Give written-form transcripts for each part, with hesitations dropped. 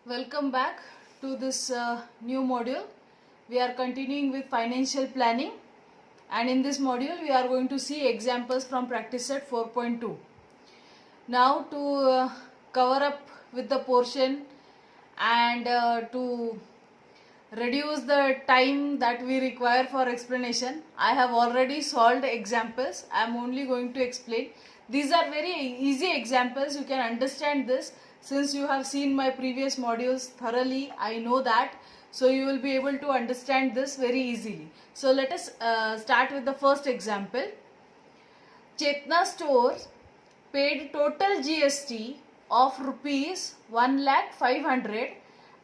Welcome back to this new module. We are continuing with financial planning, and in this module we are going to see examples from practice set 4.2. Now to cover up with the portion and to reduce the time that we require for explanation, I have already solved examples. I am only going to explain. These are very easy examples. You can understand this since you have seen my previous modules thoroughly. I know that, so you will be able to understand this very easily. So let us start with the first example. Chetna Stores paid total GST of rupees 1,500,000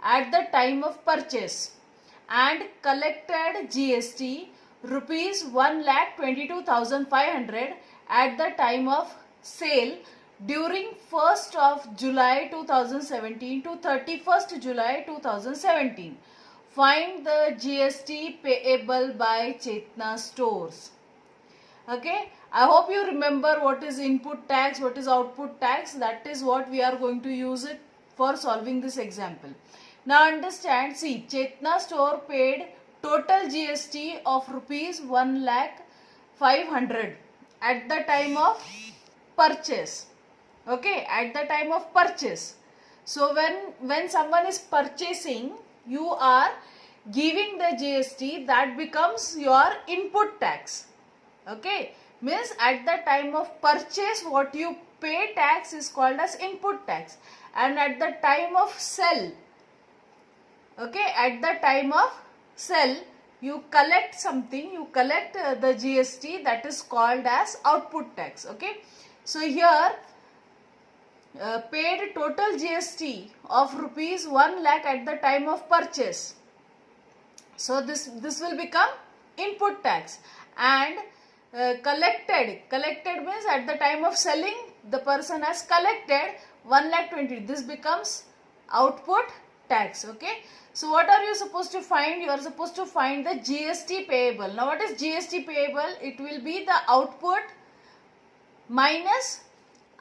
at the time of purchase and collected GST rupees 1,22,500 at the time of sale during 1st of July 2017 to 31st July 2017. Find the GST payable by Chetna Stores. Okay, I hope you remember what is input tax, what is output tax. That is what we are going to use it for solving this example. Now understand, see, Chetna Store paid total GST of rupees 1,500,000 at the time of purchase. Okay, at the time of purchase. So when someone is purchasing, you are giving the GST, that becomes your input tax. Okay, means at the time of purchase what you pay tax is called as input tax, and at the time of sell, okay, at the time of sell you collect something, you collect the GST, that is called as output tax. Okay, so here paid total GST of rupees 1,00,000 at the time of purchase. So this will become input tax, and collected means at the time of selling the person has collected 1,20,000. This becomes output tax. Okay, so what are you supposed to find? You are supposed to find the GST payable. Now what is GST payable? It will be the output minus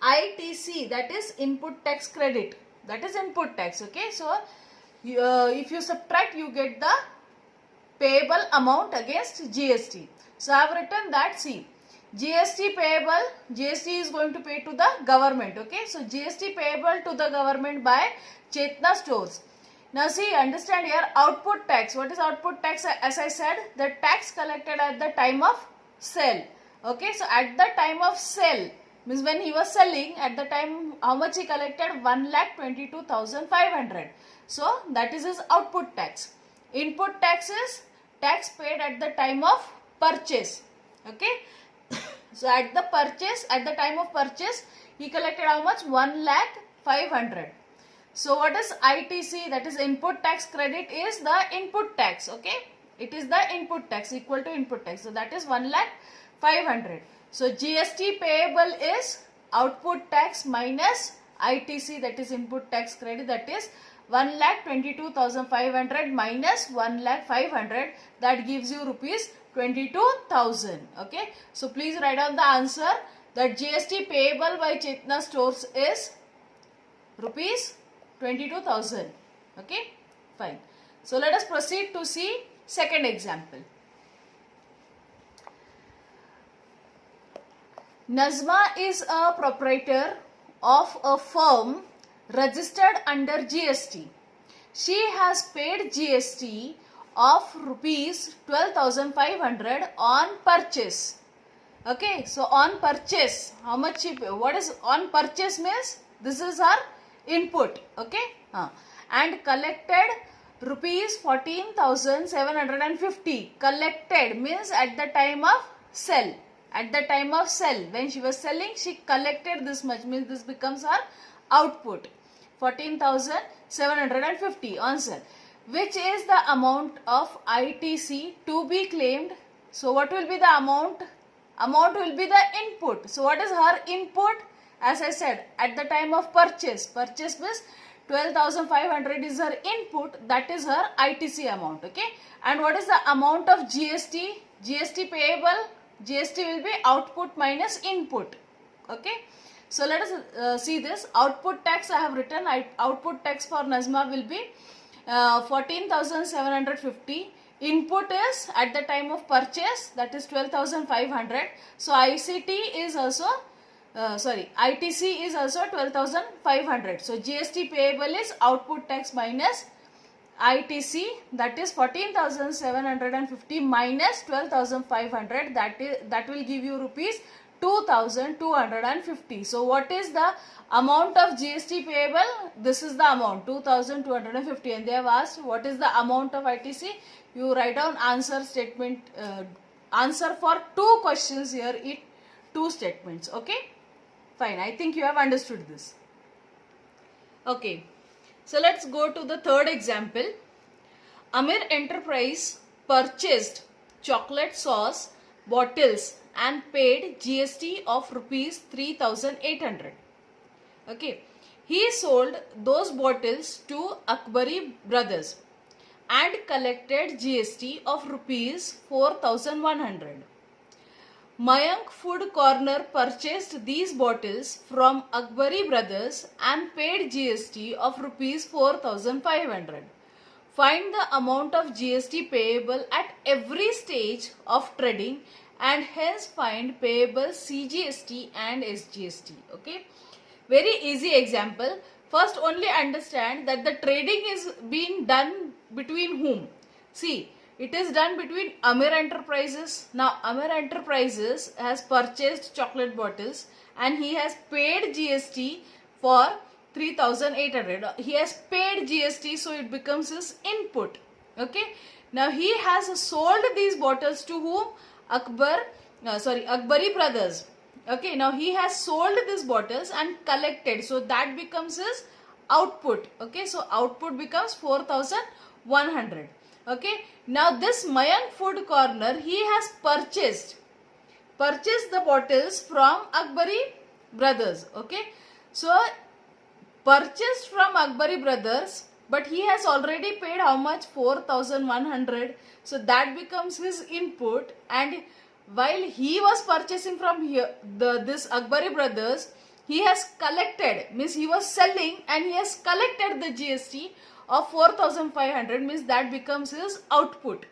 ITC, that is input tax credit, that is input tax. Okay, so if you subtract, you get the payable amount against GST. So I have written that, see, GST payable, GST is going to pay to the government. Okay, so GST payable to the government by Chetna Stores. Now see, understand here, output tax. What is output tax? As I said, the tax collected at the time of sale. Okay, so at the time of sale means when he was selling, at the time how much he collected? 1,22,500. So that is his output tax. Input tax is tax paid at the time of purchase. Okay, so at the time of purchase he collected how much? 1,500,000. So what is ITC? That is input tax credit, is the input tax. Okay, it is the input tax, equal to input tax. So that is 1,500,000. So GST payable is output tax minus ITC, that is input tax credit, that is 1,22,500 minus 1,500,000, that gives you rupees 22,000. Okay, so please write down the answer, that GST payable by Chetna Stores is rupees 22,000. Okay, fine. So let us proceed to see second example. Nazma is a proprietor of a firm registered under GST. She has paid GST of rupees 12,500 on purchase. Okay, so on purchase, how much she pay? What is on purchase means? This is her input. Okay, and collected rupees 14,750. Collected means at the time of sell. At the time of sell, when she was selling, she collected this much, means this becomes her output, 14,750 on sell, which is the amount of ITC to be claimed. So what will be the amount? Amount will be the input. So what is her input? As I said, at the time of purchase means 12,500 is her input, that is her ITC amount. Okay, and what is the amount of GST? GST payable, GST will be output minus input. Okay, So let us see this. Output tax I have written. Output tax for Nazma will be 14,750. Input is at the time of purchase, that is 12,500. So ICT is also ITC is also 12,500. So GST payable is output tax minus ITC, that is 14,750 minus 12,500, that will give you rupees 2,250. So what is the amount of GST payable? This is the amount 2,250, and they have asked what is the amount of ITC. You write down answer statement, answer for 2 questions here in 2 statements. Okay, fine. I think you have understood this. Okay, so let's go to the third example. Amir Enterprise purchased chocolate sauce bottles and paid GST of rupees 3,800. Okay, he sold those bottles to Akbari Brothers and collected GST of rupees 4,100. Mayank Food Corner purchased these bottles from Akbari Brothers and paid GST of rupees 4,500. Find the amount of GST payable at every stage of trading and hence find payable CGST and SGST. Okay, very easy example. First, only understand that the trading is being done between whom? See, it is done between Amir Enterprises. Now, Amir Enterprises has purchased chocolate bottles and he has paid GST for 3,800. He has paid GST, so it becomes his input. Okay. Now, he has sold these bottles to whom? Akbari Brothers. Okay. Now, he has sold these bottles and collected. So, that becomes his output. Okay. So, output becomes 4,100. Okay. Now, this Mayank Food Corner, he has purchased the bottles from Akbari Brothers. Okay. So, purchased from Akbari Brothers, but he has already paid how much? 4,100. So, that becomes his input, and while he was purchasing from this Akbari Brothers, he has collected, means he was selling and he has collected the GST of 4,500, means that becomes his output.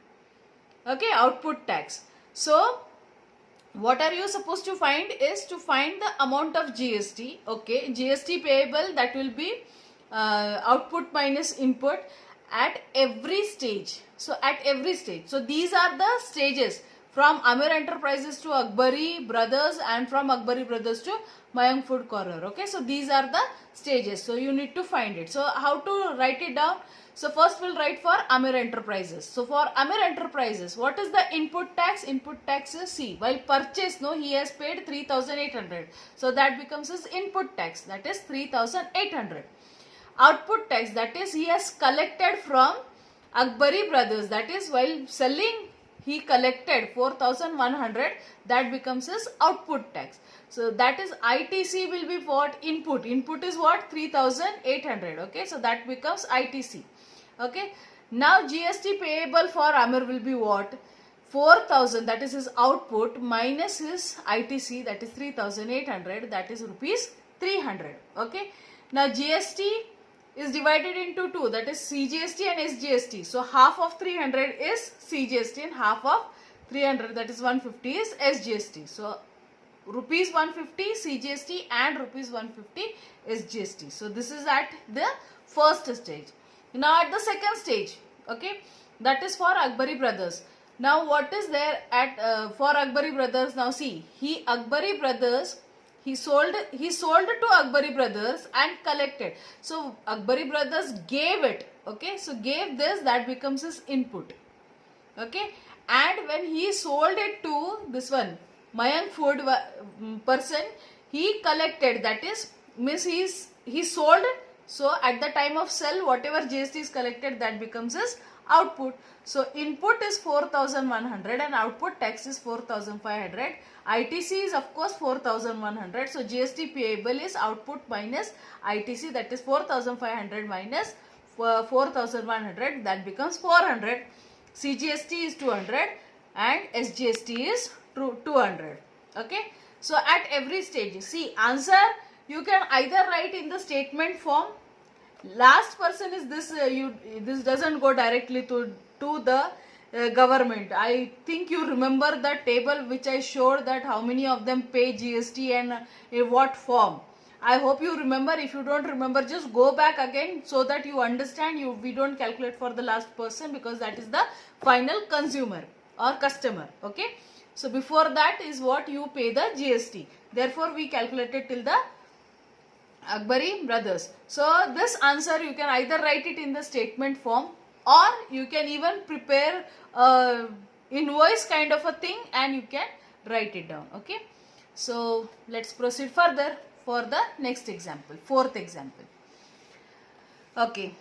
Okay, output tax. So, what are you supposed to find is to find the amount of GST. Okay, GST payable, that will be output minus input at every stage. So, at every stage. So, these are the stages from Amir Enterprises to Akbari Brothers and from Akbari Brothers to Mayank Food Corner. Okay, so these are the stages. So, you need to find it. So, how to write it down? So, first we'll write for Amir Enterprises. So, for Amir Enterprises, what is the input tax? Input tax is C. While purchase, no, he has paid 3,800. So, that becomes his input tax. That is 3,800. Output tax, that is he has collected from Akbari Brothers. That is while selling, he collected 4,100. That becomes his output tax. So, that is ITC will be what? Input. Input is what? 3,800. Okay. So, that becomes ITC. Okay. Now, GST payable for Amir will be what? 4,000, that is his output, minus his ITC, that is 3,800, that is rupees 300. Okay. Now, GST is divided into 2, that is CGST and SGST. So, half of 300 is CGST and half of 300, that is 150, is SGST. So, rupees 150 CGST and rupees 150 SGST. So, this is at the first stage. Now, at the second stage, okay, that is for Akbari Brothers. Now, what is there at for Akbari Brothers? Now, see, Akbari Brothers, he sold to Akbari Brothers and collected. So, Akbari Brothers gave it. Okay, so gave this, that becomes his input. Okay, and when he sold it to this one, Mayank Food person, he collected, that is, means he sold. So, at the time of sell, whatever GST is collected, that becomes his output. So, input is 4,100 and output tax is 4,500. ITC is of course 4,100. So, GST payable is output minus ITC, that is 4,500 minus 4,100, that becomes 400. CGST is 200 and SGST is 200. Okay. So, at every stage, see, answer you can either write in the statement form. Last person is this, this doesn't go directly to the government. I think you remember the table which I showed, that how many of them pay GST and in what form. I hope you remember. If you don't remember, just go back again so that you understand. We don't calculate for the last person because that is the final consumer or customer. Okay. So before that is what you pay the GST. Therefore, we calculated till the Akbari brothers. So this answer you can either write it in the statement form, or you can even prepare a invoice kind of a thing and you can write it down. Okay. So let's proceed further for the next example, fourth example. Okay.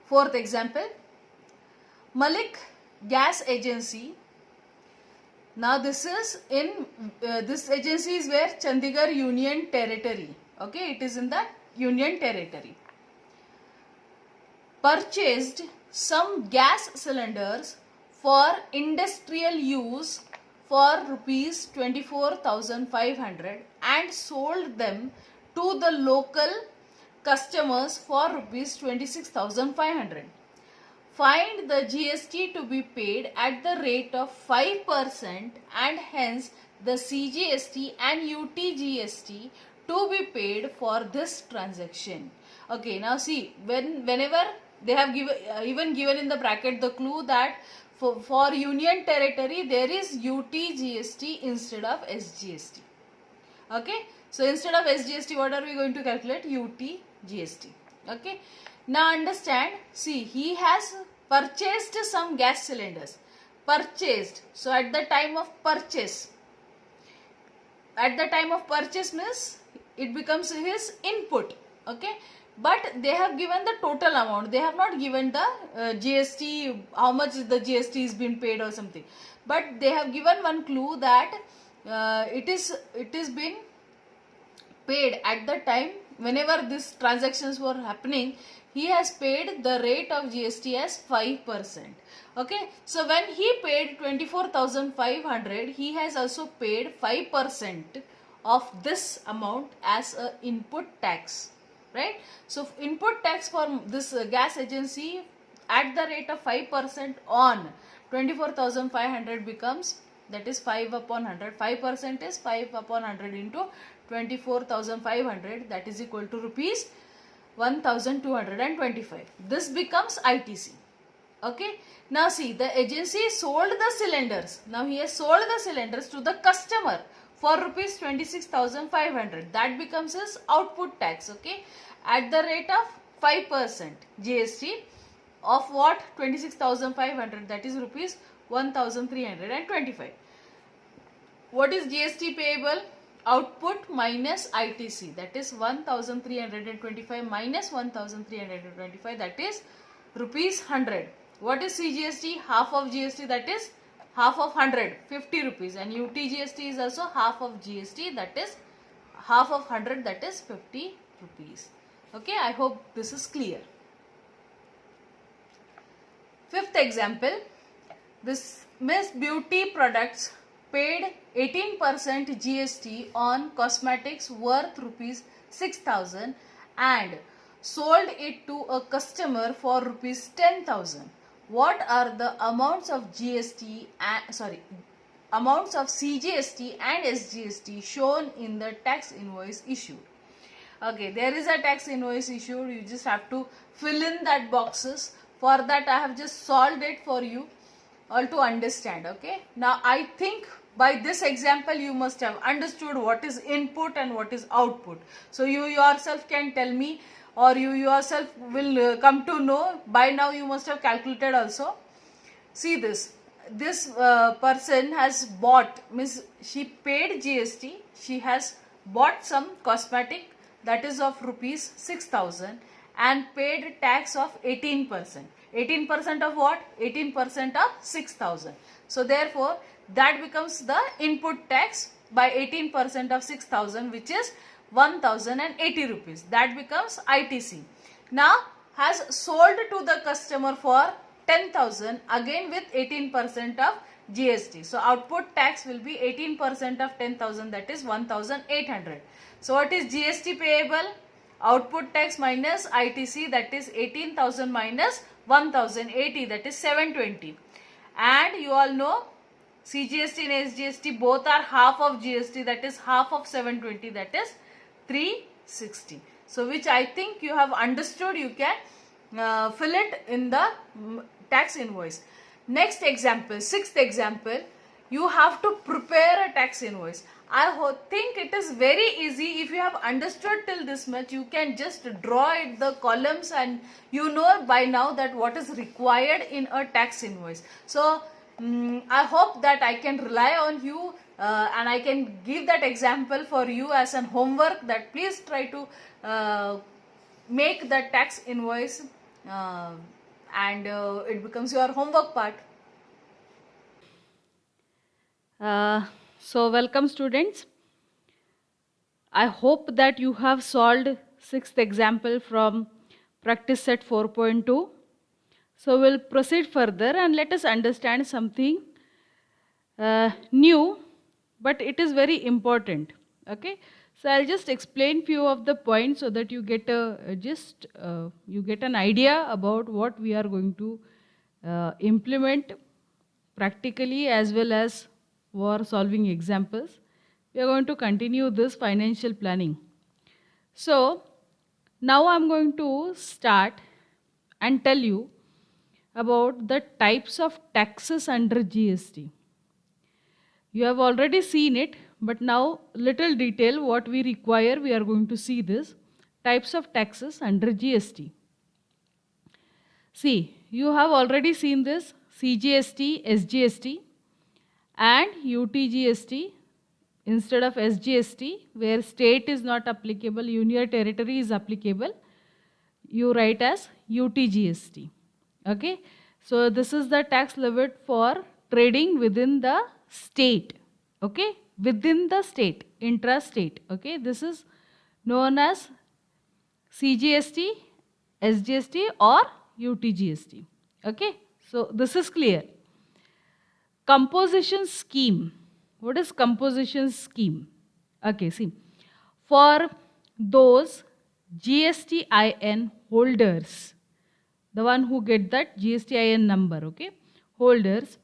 Fourth example, Malik Gas Agency. Now this is in this agency is where Chandigarh Union Territory. Okay, it is in the Union Territory. Purchased some gas cylinders for industrial use for rupees 24,500 and sold them to the local customers for rupees 26,500. Find the GST to be paid at the rate of 5% and hence the CGST and UTGST to be paid for this transaction. Okay, now see, whenever they have given in the bracket the clue that for Union Territory there is UTGST instead of SGST. Okay, so instead of SGST, what are we going to calculate? UTGST. Okay, now understand, see, he has purchased some gas cylinders. Purchased, so at the time of purchase means it becomes his input. Okay, but they have given the total amount. They have not given the GST, how much the GST is been paid or something, but they have given one clue that it is been paid at the time whenever these transactions were happening. He has paid the rate of GST as 5%. Okay, so when he paid 24,500, he has also paid 5% of this amount as a input tax, right? So input tax for this gas agency at the rate of 5% on 24,500 becomes, that is 5 upon 100. 5% is 5 upon 100 into 24,500, that is equal to rupees 1,225. This becomes ITC. Okay. Now see, the agency sold the cylinders. Now he has sold the cylinders to the customer for rupees 26,500. That becomes his output tax. Okay. At the rate of 5% GST of what? 26,500, that is rupees 1,325. What is GST payable? Output minus ITC, that is 1,325 minus 1,325, that is rupees 100. What is CGST? Half of GST, that is half of 100, 50 rupees, and UTGST is also half of GST, that is half of 100, that is 50 rupees. Okay, I hope this is clear. Fifth example, this Miss Beauty Products paid 18% GST on cosmetics worth rupees 6,000 and sold it to a customer for rupees 10,000. What are the amounts of GST amounts of CGST and SGST shown in the tax invoice issued? Okay, there is a tax invoice issued. You just have to fill in that boxes. For that I have just solved it for you all to understand. Okay, now I think by this example you must have understood what is input and what is output. So you yourself can tell me, or you yourself will come to know. By now you must have calculated also. See this person has bought, means she paid GST, she has bought some cosmetic that is of rupees 6,000 and paid tax of 18%. 18% of what? 18% of 6,000. So therefore that becomes the input tax by 18% of 6,000, which is 1,080 rupees. That becomes ITC. Now has sold to the customer for 10,000, again with 18% of GST. So output tax will be 18% of 10,000, that is 1,800. So what is GST payable? Output tax minus ITC, that is 18,000 minus 1,080, that is 720. And you all know CGST and SGST both are half of GST, that is half of 720, that is 360. So which I think you have understood. You can fill it in the tax invoice. Next example, sixth example, you have to prepare a tax invoice. I think it is very easy. If you have understood till this much, you can just draw it, the columns, and you know by now that what is required in a tax invoice. So I hope that I can rely on you and I can give that example for you as an homework, that please try to make the tax invoice and it becomes your homework part. So welcome students. I hope that you have solved sixth example from practice set 4.2. So we'll proceed further and let us understand something new, but it is very important. Okay, so I'll just explain few of the points so that you get you get an idea about what we are going to implement practically as well as for solving examples. We are going to continue this financial planning. So now I'm going to start and tell you about the types of taxes under GST. You have already seen it, but now little detail what we require, we are going to see this. Types of taxes under GST. See, you have already seen this CGST, SGST and UTGST instead of SGST, where state is not applicable, union territory is applicable, you write as UTGST. Okay, so this is the tax levied for trading within the state. Okay, within the state, intra-state. Okay, this is known as CGST, SGST or UTGST. Okay, so this is clear. Composition scheme. What is composition scheme? Okay, see, for those GSTIN holders, the one who get that GSTIN number, okay, holders,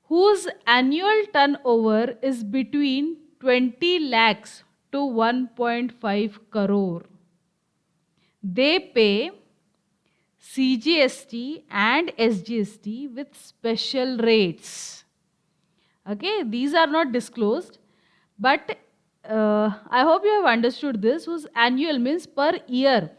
whose annual turnover is between 20 lakhs to 1.5 crore, they pay CGST and SGST with special rates. Okay, these are not disclosed, but I hope you have understood this. Whose annual means per year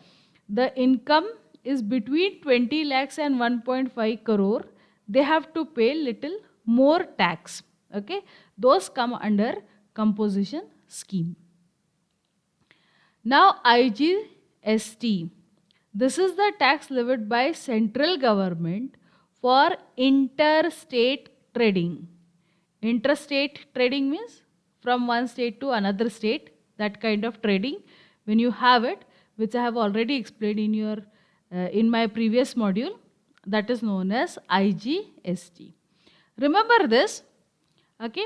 the income is between 20 lakhs and 1.5 crore, they have to pay little more tax. Okay, those come under composition scheme. Now IGST, this is the tax levied by central government for interstate trading. Interstate trading means from one state to another state, that kind of trading. When you have it, which I have already explained in your in my previous module, that is known as IGST. Remember this. Okay,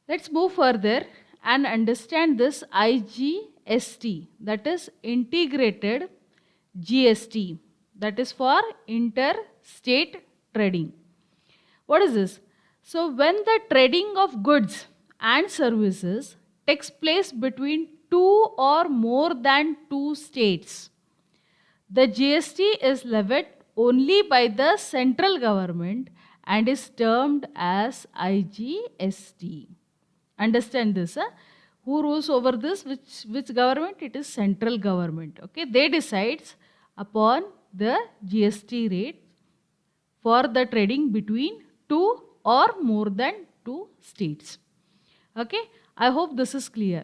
let's move further and understand this IGST, that is integrated GST, that is for interstate trading. What is this? So when the trading of goods and services takes place between two or more than two states, the GST is levied only by the central government and is termed as IGST. Understand this? Huh? Who rules over this? Which government? It is central government. Okay, they decides upon the GST rate for the trading between two or more than two states. Okay, I hope this is clear.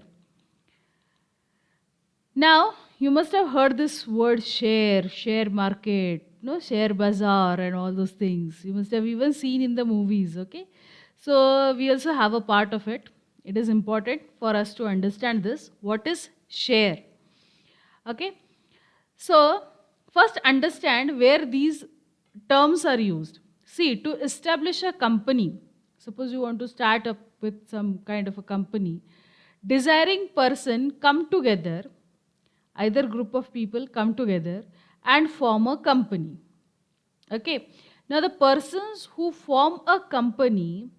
Now, you must have heard this word share market, no, share bazaar and all those things. You must have even seen in the movies, okay? So, we also have a part of it. It is important for us to understand this. What is share? Okay? So, first understand where these terms are used. See, to establish a company, suppose you want to start up with some kind of a company, desiring person come together, either group of people come together and form a company. Okay. Now the persons who form a company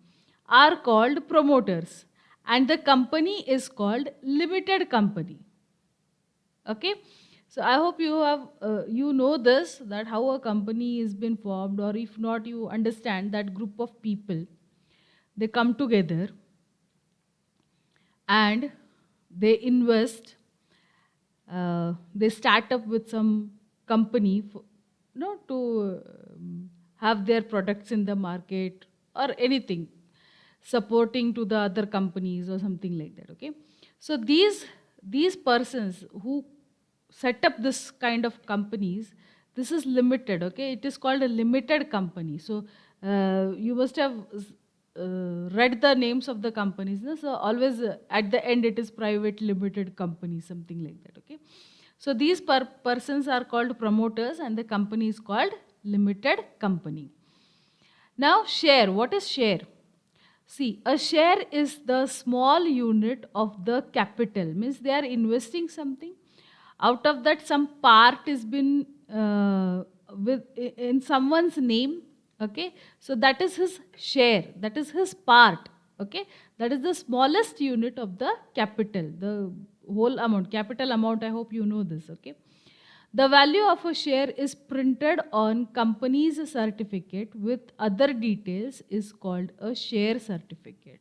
are called promoters and the company is called limited company. Okay. So I hope you have you know this, that how a company is been formed, or if not, you understand that group of people, they come together and they invest, they start up with some company for, to have their products in the market or anything, supporting to the other companies or something like that. Okay. So these persons who set up this kind of companies, this is limited. Okay, it is called a limited company. So you must have read the names of the companies, no? So always at the end it is private limited company, something like that. Okay. So these persons are called promoters and the company is called limited company. Now share, what is share? See, a share is the small unit of the capital, means they are investing something. Out of that, some part is been in someone's name. Okay, so that is his share. That is his part. Okay, that is the smallest unit of the capital. The whole amount, capital amount. I hope you know this. Okay. The value of a share is printed on company's certificate with other details is called a share certificate.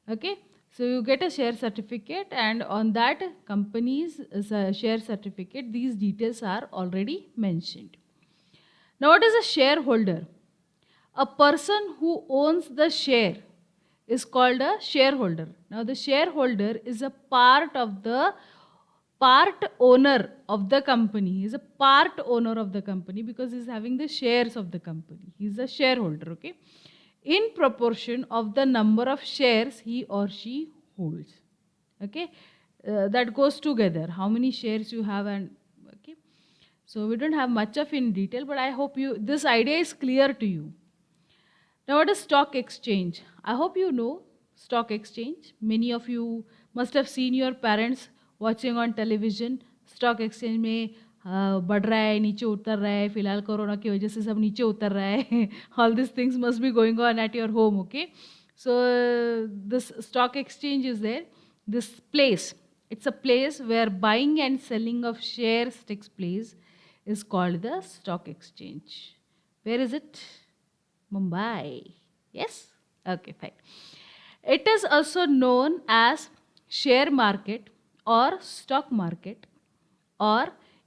Okay. So you get a share certificate and on that company's share certificate, these details are already mentioned. Now what is a shareholder? A person who owns the share is called a shareholder. Now the shareholder is a part owner of the company. He is a part owner of the company because he is having the shares of the company. He is a shareholder. Okay, in proportion of the number of shares he or she holds. Okay, that goes together. How many shares you have, and okay. So we don't have much of in detail, but I hope you this idea is clear to you. Now what is stock exchange? I hope you know stock exchange. Many of you must have seen your parents watching on television. Stock exchange में बढ़ रहा है, नीचे उतर रहा है, फिलहाल corona की वजह से सब नीचे उतर रहा है. All this things must be going on at your home. Okay, so this stock exchange is there. This place, it's a place where buying and selling of shares takes place, is called the stock exchange. Where is it? Mumbai. Yes? Okay, fine. It is also known as share market or stock market or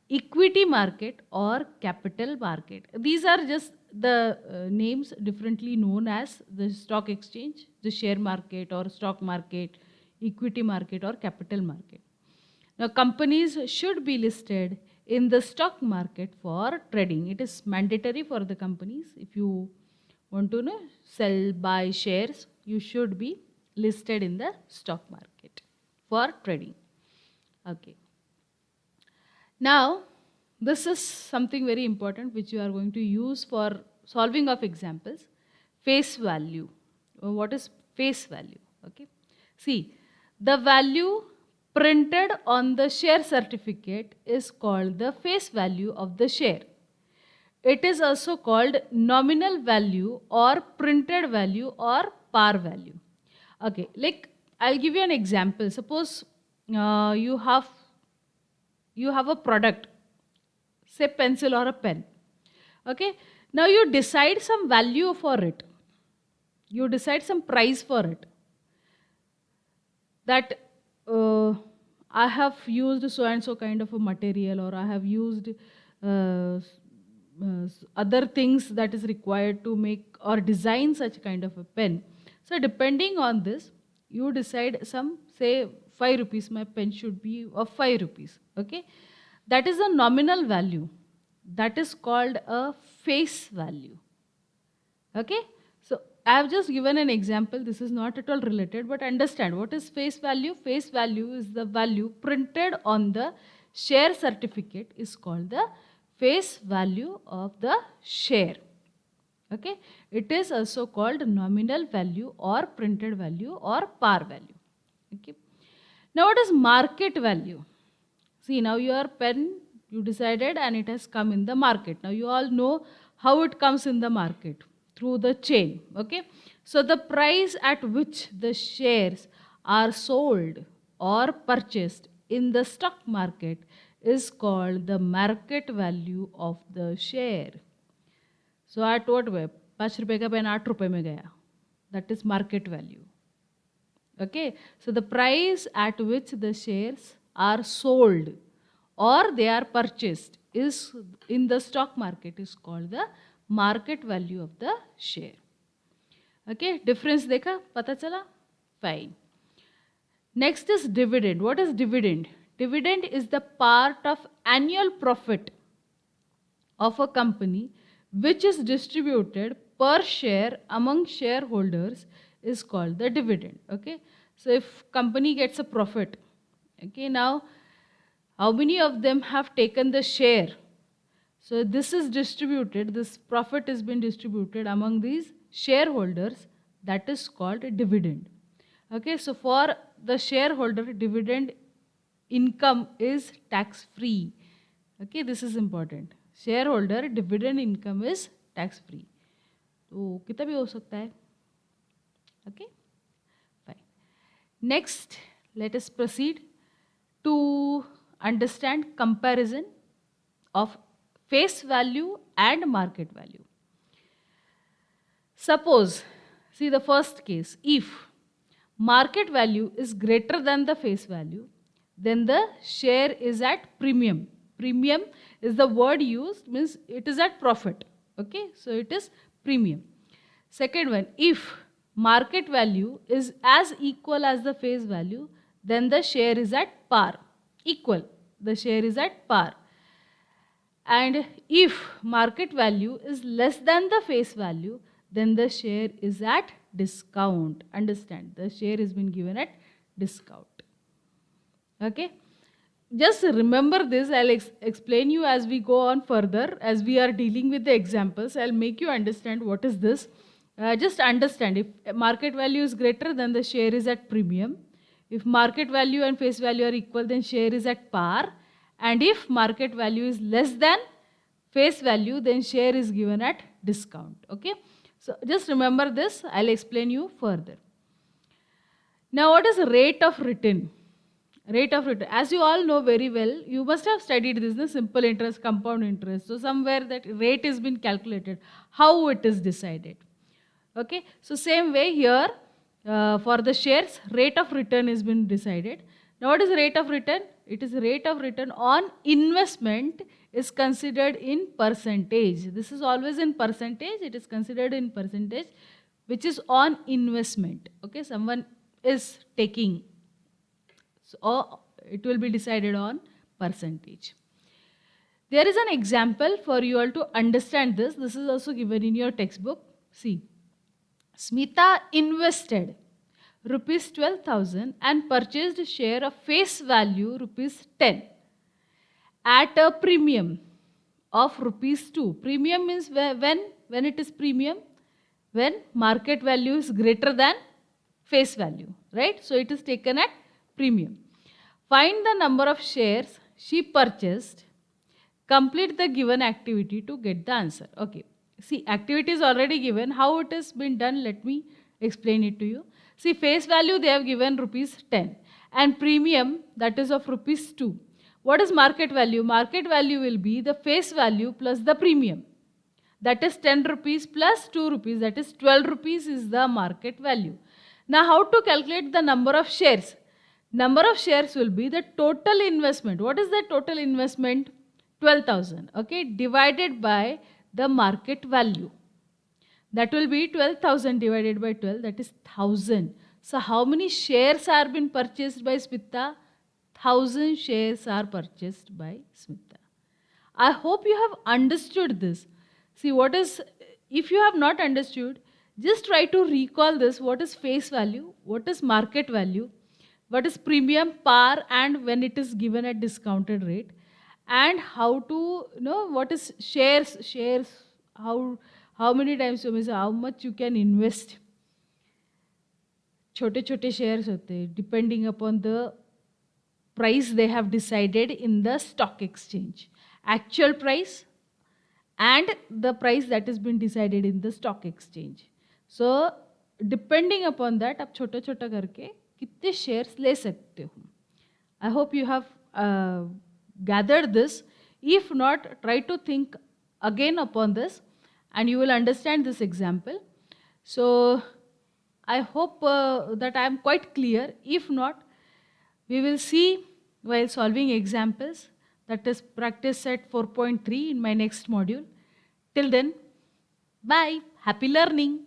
equity market or capital market. These are just the names differently known as the stock exchange, the share market or stock market, equity market or capital market. Now companies should be listed in the stock market for trading. It is mandatory for the companies. If you want to sell, buy shares, you should be listed in the stock market for trading. Okay. Now, this is something very important which you are going to use for solving of examples. Face value. What is face value? Okay. See, the value printed on the share certificate is called the face value of the share. It is also called nominal value or printed value or par value. Okay, like I'll give you an example. Suppose you have a product, say pencil or a pen. Okay, now you decide some value for it. You decide some price for it. That I have used so and so kind of a material, or I have used other things that is required to make or design such kind of a pen. So depending on this, you decide some, say 5 rupees, my pen should be of 5 rupees. Okay, that is a nominal value. That is called a face value. Okay, so I have just given an example. This is not at all related, but understand what is face value. Face value is the value printed on the share certificate is called the face value of the share. Okay, it is also called nominal value or printed value or par value. Okay, Now what is market value? See, now your pen you decided and it has come in the market. Now you all know how it comes in the market through the chain. Okay, so the price at which the shares are sold or purchased in the stock market is called the market value of the share. So at what way? 5 रुपए का pen 8 रुपए में गया. That is market value. Okay, so the price at which the shares are sold or they are purchased is in the stock market is called the market value of the share. Okay, difference देखा पता चला? Fine. Next is dividend. What is dividend? Dividend is the part of annual profit of a company which is distributed per share among shareholders is called the dividend. Okay, so if company gets a profit, okay, now how many of them have taken the share? So this is distributed, this profit has been distributed among these shareholders, that is called a dividend. Okay, so for the shareholder, dividend income is tax free. Okay, this is important. Shareholder dividend income is tax free. तो कितना भी हो सकता है. Okay, fine. Next, let us proceed to understand comparison of face value and market value. Suppose, see the first case, if market value is greater than the face value, then the share is at premium. Premium is the word used, means it is at profit. Okay, so it is premium. Second one, if market value is as equal as the face value, then the share is at par. Equal, the share is at par. And if market value is less than the face value, then the share is at discount. Understand, the share has been given at discount. Okay, just remember this. I'll explain you as we go on further, as we are dealing with the examples. I'll make you understand what is this. Just understand, if market value is greater, then the share is at premium. If market value and face value are equal, then share is at par. And if market value is less than face value, then share is given at discount. Okay, so just remember this. I'll explain you further. Now what is rate of return? Rate of return, as you all know very well, you must have studied this, the simple interest, compound interest. So somewhere that rate has been calculated, how it is decided. Okay, so same way here for the shares, rate of return has been decided. Now what is rate of return? It is rate of return on investment is considered in percentage. This is always in percentage, it is considered in percentage, which is on investment. Okay, someone is taking, so it will be decided on percentage. There is an example for you all to understand this. This is also given in your textbook. See, Smita invested rupees 12,000 and purchased a share of face value rupees 10 at a premium of rupees 2. Premium means when it is premium, when market value is greater than face value, right? So it is taken at premium. Find the number of shares she purchased. Complete the given activity to get the answer. Okay, see, activity is already given. How it has been done, let me explain it to you. See, face value they have given rupees 10 and premium, that is of rupees 2. What is market value? Market value will be the face value plus the premium. That is 10 rupees plus 2 rupees, that is 12 rupees is the market value. Now how to calculate the number of shares? Number of shares will be the total investment. What is the total investment? 12,000. Okay, divided by the market value. That will be 12,000 divided by 12, that is 1,000. So how many shares are been purchased by Smita? 1,000 shares are purchased by Smita. I hope you have understood this. See, what is, if you have not understood, just try to recall this. What is face value? What is market value? What is premium, par, and when it is given at discounted rate? And how to know what is shares, how many times, how much you can invest. छोटे छोटे shares होते हैं depending upon the price they have decided in the stock exchange. Actual price and the price that has been decided in the stock exchange. So depending upon that आप छोटा छोटा करके कितने shares ले सकते हो. I hope you have gathered this. If not, try to think again upon this and you will understand this example. So I hope that I am quite clear. If not, we will see while solving examples, that is practice set 4.3 in my next module. Till then, bye. Happy learning.